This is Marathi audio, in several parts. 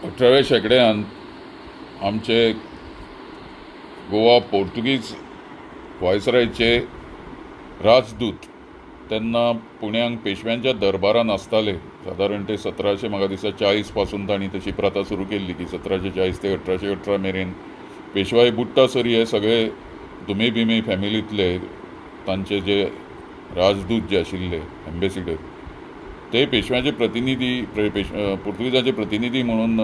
18व्या शेंकड्यांत आमचे गोवा पोर्तुगीज व्हायसरायचे राजदूत तेन्ना पुण्याक पेशव्यांच्या दरबारान आसताले. सादारण ते 1740 पासून तांणी तशी प्रथा सुरू केल्ली की 1740 ते 1818 मेरेन पेशवाई बुट्टा सरी हे सगळे दुमे बिमे फॅमिलींतले तांचे जे राजदूत जे आशिल्ले एम्बेसिडर ते पेशव्याचे प्रतिनिधी पुर्तुगेजाचे प्रतिनिधी म्हणून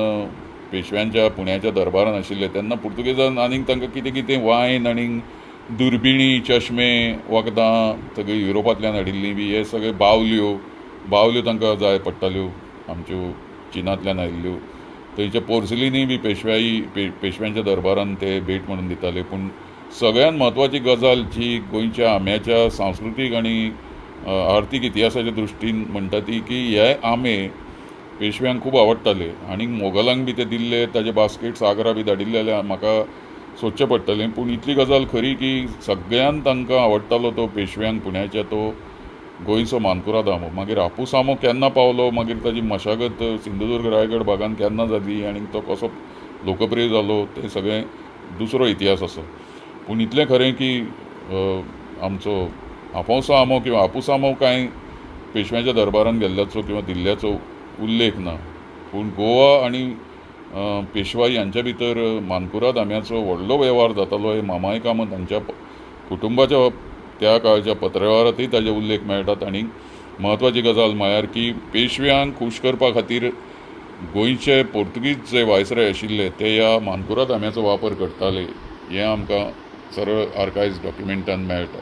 पेशव्यांच्या पुण्याच्या दरबारान आशिल्ले. तेन्ना पुर्तुगेजान आनीक तांकां कितें कितें वायन आनीक दुर्बिणी चश्मे वखदां सगळी युरोपांतल्यान हाडिल्लीं बी हे सगळे बावल्यो तांकां जाय पडटाल्यो आमच्यो चीनांतल्यान आयिल्ल्यो. थंयचे पोर्सिलिनी बी पेशव्यांच्या दरबारान ते भेट म्हणून दिताले. पूण सगळ्यात म्हत्वाची गजाल जी गोंयच्या आंब्याच्या सांस्कृतीक आनी आर्थीक इतिहासाच्या दृश्टीन म्हणटा ती की हे आंबे पेशव्यांक खूब आवडटाले आनी मोगलांक बी ते दिल्ले ताजे बास्केट्स आग्रा बी धाडिल्ले जाल्यार म्हाका सोदचें पडटलें. पूण इतली गजाल खरी की सगळ्यांत तांकां आवडटालो तो पेशव्यांक पुण्याच्या तो गोंयचो मानकुराद आंबो. मागीर हापूस आंबो केन्ना पावलो, मागीर ताजी मशागत सिंधुदुर्ग रायगड भागांत केन्ना जाली आनी तो कसो लोकप्रिय जालो तें सगळें दुसरो इतिहास आसा. पूण इतलें खरें की आमचो आफोंसो आंबो किंवा हापूस आंबो कांय पेशव्यांच्या दरबारान गेल्ल्याचो किंवा दिल्ल्याचो उल्लेख ना. पूण गोवा आनी पेशवाई हांच्या भितर मानकुराद आंब्याचो व्हडलो वेव्हार जातालो. हे मामाय कामत हांच्या कुटुंबाच्या त्या काळच्या पत्रव्यवहारांतूय ताजे उल्लेख मेळटात. आनी म्हत्वाची गजाल म्हळ्यार की पेशव्यांक खूश करपा खातीर गोंयचे पोर्तुगीज जे व्हायसराय आशिल्ले ते ह्या मानकुराद आंब्याचो वापर करताले हें आमकां सरळ आर्कायव्ज डॉक्युमेंटान मेळटा.